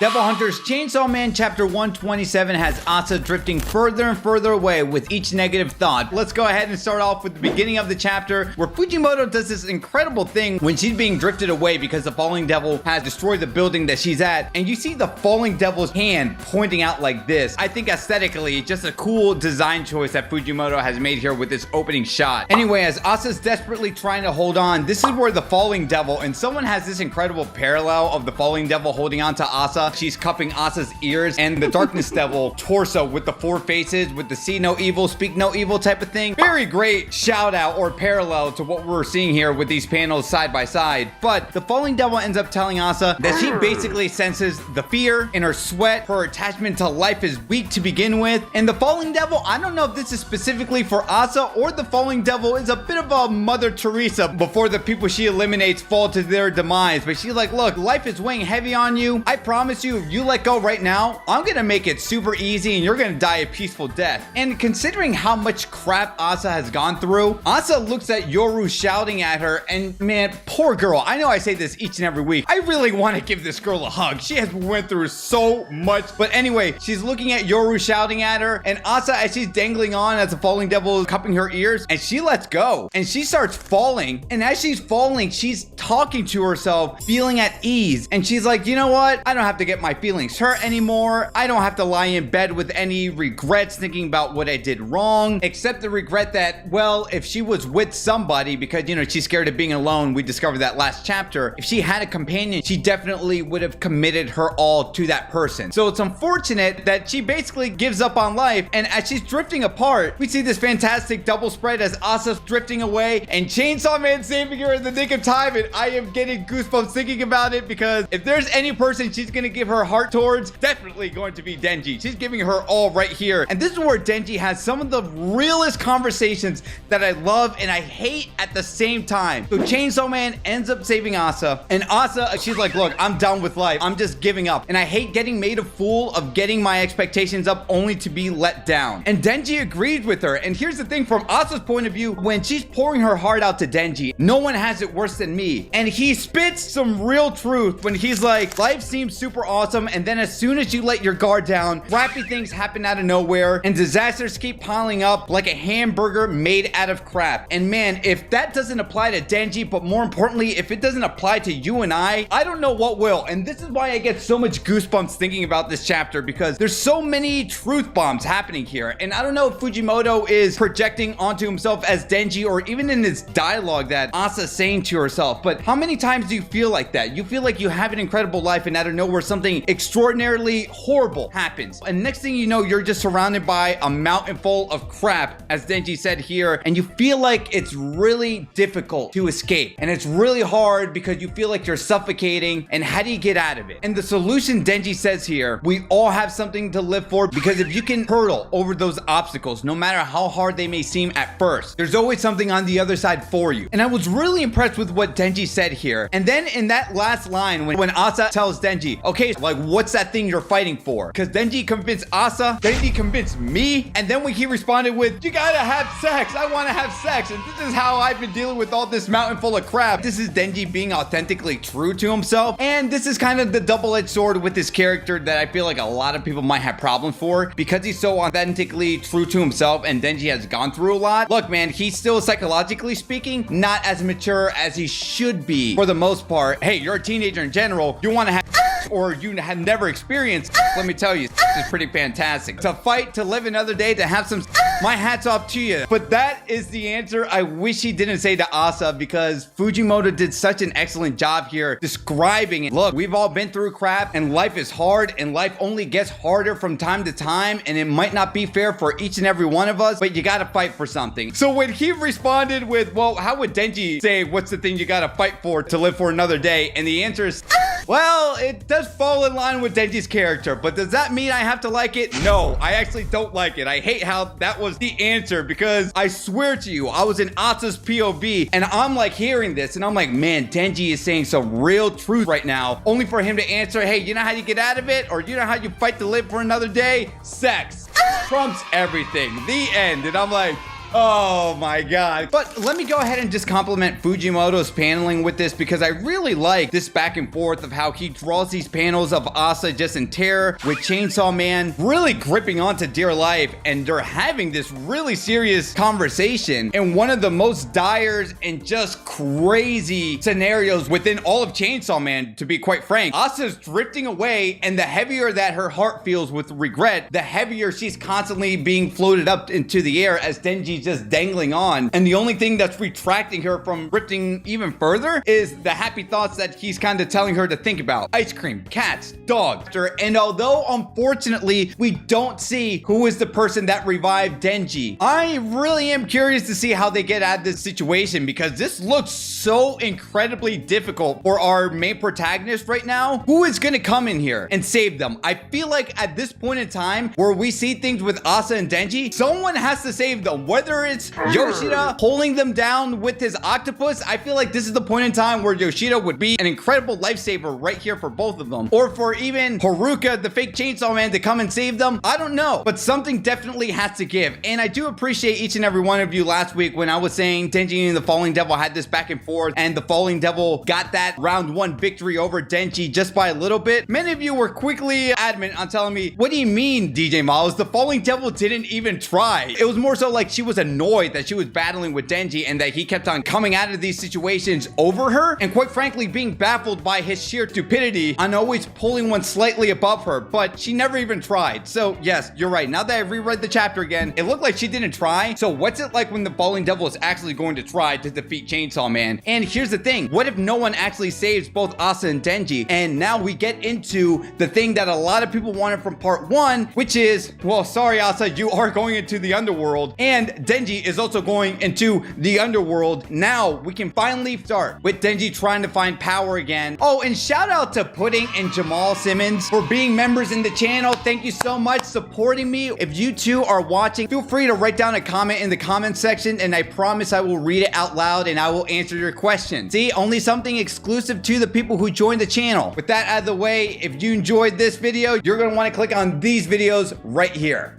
Devil Hunters Chainsaw Man Chapter 127 has Asa drifting further and further away with each negative thought. Let's go ahead and start off with the beginning of the chapter where Fujimoto does this incredible thing when she's being drifted away because the falling devil has destroyed the building that she's at, and you see the falling devil's hand pointing out like this. I think aesthetically, just a cool design choice that Fujimoto has made here with this opening shot. Anyway, as Asa's desperately trying to hold on, this is where the falling devil, and someone has this incredible parallel of the falling devil holding on to Asa. She's cupping Asa's ears, and the darkness devil torso with the four faces with the see no evil, speak no evil type of thing. Very great shout out or parallel to what we're seeing here with these panels side by side. But the falling devil ends up telling Asa that she basically senses the fear in her sweat. Her attachment to life is weak to begin with. And the falling devil, I don't know if this is specifically for Asa or the falling devil is a bit of a Mother Teresa before the people she eliminates fall to their demise. But she's like, look, life is weighing heavy on you. I promise you, if you let go right now, I'm gonna make it super easy and you're gonna die a peaceful death. And considering how much crap Asa has gone through, Asa looks at Yoru shouting at her, and man, poor girl. I know I say this each and every week. I really want to give this girl a hug. She has went through so much. But anyway, she's looking at Yoru shouting at her, and Asa, as she's dangling on as the falling devil is cupping her ears, and she lets go and she starts falling. And as she's falling, she's talking to herself, feeling at ease. And she's like, you know what? I don't have to get my feelings hurt anymore. I don't have to lie in bed with any regrets thinking about what I did wrong, except the regret that, well, if she was with somebody, because, you know, she's scared of being alone. We discovered that last chapter. If she had a companion, she definitely would have committed her all to that person. So it's unfortunate that she basically gives up on life. And as she's drifting apart, we see this fantastic double spread as Asa's drifting away and Chainsaw Man saving her in the nick of time. And I am getting goosebumps thinking about it, because if there's any person she's gonna give her heart towards, definitely going to be Denji. She's giving her all right here. And this is where Denji has some of the realest conversations that I love and I hate at the same time. So Chainsaw Man ends up saving Asa, and Asa, she's like, look, I'm done with life. I'm just giving up. And I hate getting made a fool of getting my expectations up only to be let down. And Denji agrees with her. And here's the thing, from Asa's point of view, when she's pouring her heart out to Denji, no one has it worse than me. And he spits some real truth when he's like, life seems super awesome, and then as soon as you let your guard down, crappy things happen out of nowhere and disasters keep piling up like a hamburger made out of crap. And man, if that doesn't apply to Denji, but more importantly, if it doesn't apply to you and I don't know what will. And this is why I get so much goosebumps thinking about this chapter, because there's so many truth bombs happening here. And I don't know if Fujimoto is projecting onto himself as Denji, or even in this dialogue that Asa's saying to herself, but how many times do you feel like that? You feel like you have an incredible life and out of nowhere something extraordinarily horrible happens, and next thing you know, you're just surrounded by a mountain full of crap, as Denji said here, and you feel like it's really difficult to escape, and it's really hard because you feel like you're suffocating. And how do you get out of it? And the solution, Denji says here, we all have something to live for, because if you can hurdle over those obstacles, no matter how hard they may seem at first, there's always something on the other side for you. And I was really impressed with what Denji said here. And then in that last line, when Asa tells Denji, okay, like, what's that thing you're fighting for? Because Denji convinced Asa, Denji convinced me, and then when he responded with, you gotta have sex, I want to have sex, and this is how I've been dealing with all this mountain full of crap. This is Denji being authentically true to himself, and this is kind of the double-edged sword with this character that I feel like a lot of people might have problems for, because he's so authentically true to himself and Denji has gone through a lot. Look, man, he's still, psychologically speaking, not as mature as he should be for the most part. Hey, you're a teenager in general, you want to have or you have never experienced, let me tell you, it's pretty fantastic. To fight, to live another day, to have some, my hat's off to you. But that is the answer I wish he didn't say to Asa, because Fujimoto did such an excellent job here describing it. Look, we've all been through crap, and life is hard, and life only gets harder from time to time, and it might not be fair for each and every one of us, but you gotta fight for something. So when he responded with, well, how would Denji say, what's the thing you gotta fight for to live for another day? And the answer is, well, it does fall in line with Denji's character, but does that mean I have to like it? No, I actually don't like it. I hate how that was the answer, because I swear to you, I was in Asa's POV, and I'm like hearing this, and I'm like, man, Denji is saying some real truth right now, only for him to answer, hey, you know how you get out of it? Or you know how you fight to live for another day? Sex trumps everything. The end. And I'm like, Oh my god. But let me go ahead and just compliment Fujimoto's paneling with this, because I really like this back and forth of how he draws these panels of Asa just in terror, with Chainsaw Man really gripping onto dear life, and they're having this really serious conversation in one of the most dire and just crazy scenarios within all of Chainsaw Man, to be quite frank. Asa's drifting away, and the heavier that her heart feels with regret, the heavier she's constantly being floated up into the air as Denji's just dangling on. And the only thing that's retracting her from drifting even further is the happy thoughts that he's kind of telling her to think about. Ice cream, cats, dogs. And although unfortunately we don't see who is the person that revived Denji, I really am curious to see how they get out of this situation, because this looks so incredibly difficult for our main protagonist right now. Who is going to come in here and save them? I feel like at this point in time where we see things with Asa and Denji, someone has to save them. Whether it's Yoshida holding them down with his octopus, I feel like this is the point in time where Yoshida would be an incredible lifesaver right here for both of them. Or for even Haruka, the fake Chainsaw Man, to come and save them. I don't know, but something definitely has to give. And I do appreciate each and every one of you last week when I was saying Denji and the Falling Devil had this back and forth, and the Falling Devil got that round 1 victory over Denji just by a little bit. Many of you were quickly adamant on telling me, what do you mean, DJ Miles? The Falling Devil didn't even try. It was more so like she was annoyed that she was battling with Denji and that he kept on coming out of these situations over her, and quite frankly being baffled by his sheer stupidity on always pulling one slightly above her, but she never even tried. So yes, you're right. Now that I reread the chapter again, it looked like she didn't try. So what's it like when the Falling Devil is actually going to try to defeat Chainsaw Man? And here's the thing, what if no one actually saves both Asa and Denji? And now we get into the thing that a lot of people wanted from part 1, which is, well, sorry Asa, you are going into the underworld, and Denji is also going into the underworld. Now we can finally start with Denji trying to find power again. Oh, and shout out to Pudding and Jamal Simmons for being members in the channel. Thank you so much supporting me. If you too are watching, feel free to write down a comment in the comment section, and I promise I will read it out loud and I will answer your question. See, only something exclusive to the people who joined the channel. With that out of the way, if you enjoyed this video, you're going to want to click on these videos right here.